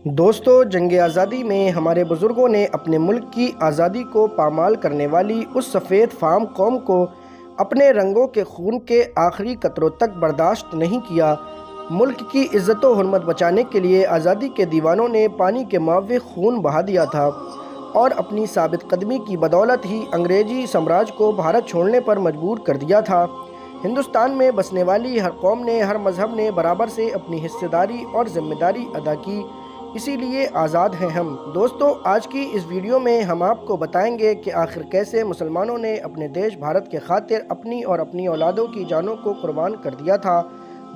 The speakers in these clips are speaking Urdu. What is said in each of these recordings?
دوستو، جنگ آزادی میں ہمارے بزرگوں نے اپنے ملک کی آزادی کو پامال کرنے والی اس سفید فام قوم کو اپنے رنگوں کے خون کے آخری قطروں تک برداشت نہیں کیا۔ ملک کی عزت و حرمت بچانے کے لیے آزادی کے دیوانوں نے پانی کے ماوراء خون بہا دیا تھا اور اپنی ثابت قدمی کی بدولت ہی انگریزی سامراج کو بھارت چھوڑنے پر مجبور کر دیا تھا۔ ہندوستان میں بسنے والی ہر قوم نے، ہر مذہب نے برابر سے اپنی حصہ داری اور ذمہ داری ادا کی، اسی لیے آزاد ہیں ہم۔ دوستو، آج کی اس ویڈیو میں ہم آپ کو بتائیں گے کہ آخر کیسے مسلمانوں نے اپنے دیش بھارت کے خاطر اپنی اور اپنی اولادوں کی جانوں کو قربان کر دیا تھا۔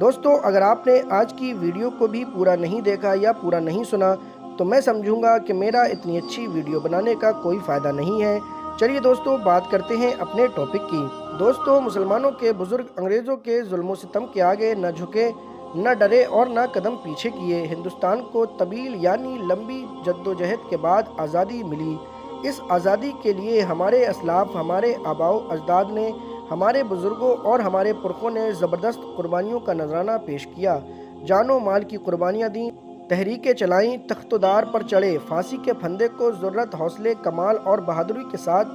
دوستو، اگر آپ نے آج کی ویڈیو کو بھی پورا نہیں دیکھا یا پورا نہیں سنا تو میں سمجھوں گا کہ میرا اتنی اچھی ویڈیو بنانے کا کوئی فائدہ نہیں ہے۔ چلیے دوستو، بات کرتے ہیں اپنے ٹاپک کی۔ دوستو، مسلمانوں کے بزرگ انگریزوں کے ظلم و ستم کے آگے نہ جھکے، نہ ڈرے اور نہ قدم پیچھے کیے۔ ہندوستان کو طویل یعنی لمبی جدوجہد کے بعد آزادی ملی۔ اس آزادی کے لیے ہمارے اسلاف، ہمارے آباء و اجداد نے، ہمارے بزرگوں اور ہمارے پرکھوں نے زبردست قربانیوں کا نذرانہ پیش کیا، جان و مال کی قربانیاں دیں، تحریکیں چلائیں، تخت و دار پر چڑھے، پھانسی کے پھندے کو جرأت، حوصلے، کمال اور بہادری کے ساتھ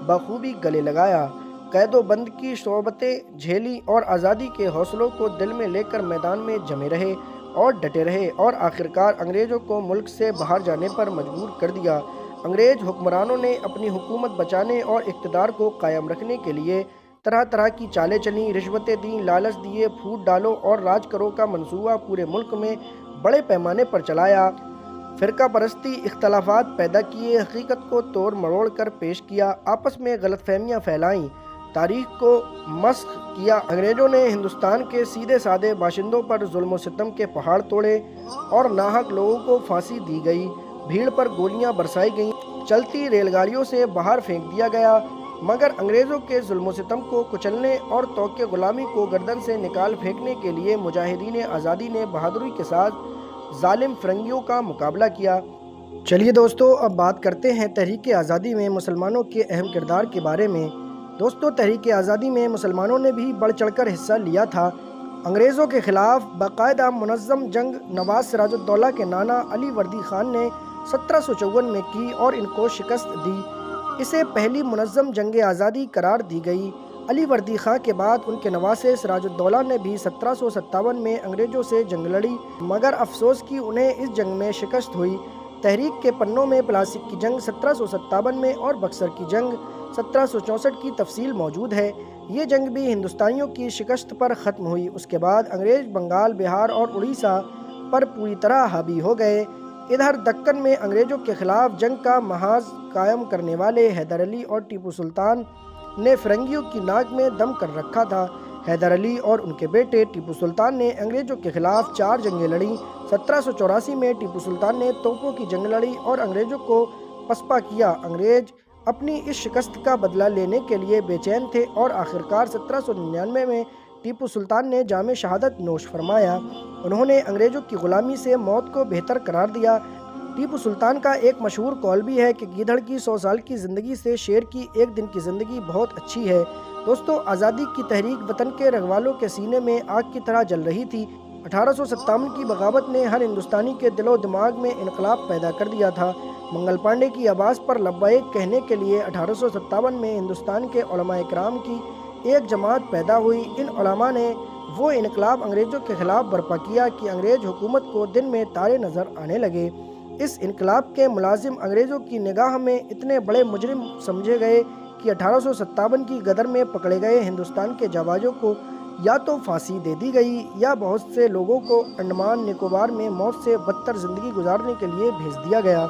بخوبی گلے لگایا، قید و بند کی صعوبتیں جھیلی اور آزادی کے حوصلوں کو دل میں لے کر میدان میں جمے رہے اور ڈٹے رہے اور آخرکار انگریزوں کو ملک سے باہر جانے پر مجبور کر دیا۔ انگریز حکمرانوں نے اپنی حکومت بچانے اور اقتدار کو قائم رکھنے کے لیے طرح طرح کی چالیں چلیں، رشوتیں دیں، لالچ دیے، پھوٹ ڈالو اور راج کرو کا منصوبہ پورے ملک میں بڑے پیمانے پر چلایا، فرقہ پرستی، اختلافات پیدا کیے، حقیقت کو توڑ مروڑ کر پیش کیا، آپس میں غلط فہمیاں پھیلائیں، تاریخ کو مسخ کیا۔ انگریزوں نے ہندوستان کے سیدھے سادے باشندوں پر ظلم و ستم کے پہاڑ توڑے اور ناحق لوگوں کو پھانسی دی گئی، بھیڑ پر گولیاں برسائی گئیں، چلتی ریل گاڑیوں سے باہر پھینک دیا گیا، مگر انگریزوں کے ظلم و ستم کو کچلنے اور طوق غلامی کو گردن سے نکال پھینکنے کے لیے مجاہدین آزادی نے بہادری کے ساتھ ظالم فرنگیوں کا مقابلہ کیا۔ چلیے دوستو، اب بات کرتے ہیں تحریک آزادی میں مسلمانوں کے اہم کردار کے بارے میں۔ دوستو، تحریک آزادی میں مسلمانوں نے بھی بڑھ چڑھ کر حصہ لیا تھا۔ انگریزوں کے خلاف باقاعدہ منظم جنگ نواز سراج الدولہ کے نانا علی وردی خان نے 1754 میں کی اور ان کو شکست دی۔ اسے پہلی منظم جنگ آزادی قرار دی گئی۔ علی وردی خان کے بعد ان کے نواسے سراج الدولہ نے بھی 1757 میں انگریزوں سے جنگ لڑی، مگر افسوس کہ انہیں اس جنگ میں شکست ہوئی۔ تحریک کے پنوں میں پلاسک کی جنگ 1757 میں اور بکسر کی جنگ 1764 کی تفصیل موجود ہے۔ یہ جنگ بھی ہندوستانیوں کی شکست پر ختم ہوئی۔ اس کے بعد انگریز بنگال، بہار اور اڑیسہ پر پوری طرح حاوی ہو گئے۔ ادھر دکن میں انگریزوں کے خلاف جنگ کا محاذ قائم کرنے والے حیدر علی اور ٹیپو سلطان نے فرنگیوں کی ناک میں دم کر رکھا تھا۔ حیدر علی اور ان کے بیٹے ٹیپو سلطان نے انگریزوں کے خلاف 4 جنگیں لڑیں۔ 1784 میں ٹیپو سلطان نے توپوں کی جنگ لڑی اور انگریزوں کو پسپا کیا۔ انگریز اپنی اس شکست کا بدلہ لینے کے لیے بے چین تھے اور آخرکار 1799 میں ٹیپو سلطان نے جام شہادت نوش فرمایا۔ انہوں نے انگریزوں کی غلامی سے موت کو بہتر قرار دیا۔ ٹیپو سلطان کا ایک مشہور قول بھی ہے کہ گیدڑ کی 100 سال کی زندگی سے شیر کی ایک دن کی زندگی بہت اچھی ہے۔ دوستو، آزادی کی تحریک وطن کے رکھوالوں کے سینے میں آگ کی طرح جل رہی تھی۔ 1857 کی بغاوت نے ہر ہندوستانی کے دل و دماغ میں انقلاب پیدا کر دیا تھا۔ منگل پانڈے کی آواز پر لبیک کہنے کے لیے 1857 میں ہندوستان کے علماء کرام کی ایک جماعت پیدا ہوئی۔ ان علماء نے وہ انقلاب انگریزوں کے خلاف برپا کیا کہ انگریز حکومت کو دن میں تارے نظر آنے لگے۔ اس انقلاب کے ملازم انگریزوں کی نگاہ میں اتنے بڑے مجرم سمجھے گئے کہ 1857 کی غدر میں پکڑے گئے ہندوستان کے جاوازوں کو یا تو پھانسی دے دی گئی یا بہت سے لوگوں کو انڈمان نکوبار میں موت سے بدتر زندگی گزارنے کے لیے بھیج دیا گیا۔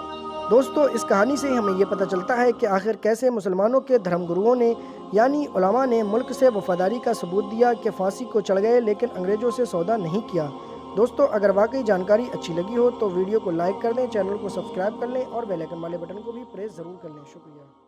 دوستو، اس کہانی سے ہمیں یہ پتہ چلتا ہے کہ آخر کیسے مسلمانوں کے دھرم گروؤں نے یعنی علماء نے ملک سے وفاداری کا ثبوت دیا کہ پھانسی کو چڑھ گئے لیکن انگریزوں سے سودا نہیں کیا۔ دوستو، اگر واقعی جانکاری اچھی لگی ہو تو ویڈیو کو لائک کر دیں، چینل کو سبسکرائب کر لیں اور بیل آئیکن والے بٹن کو بھی پریس ضرور کر لیں۔ شکریہ۔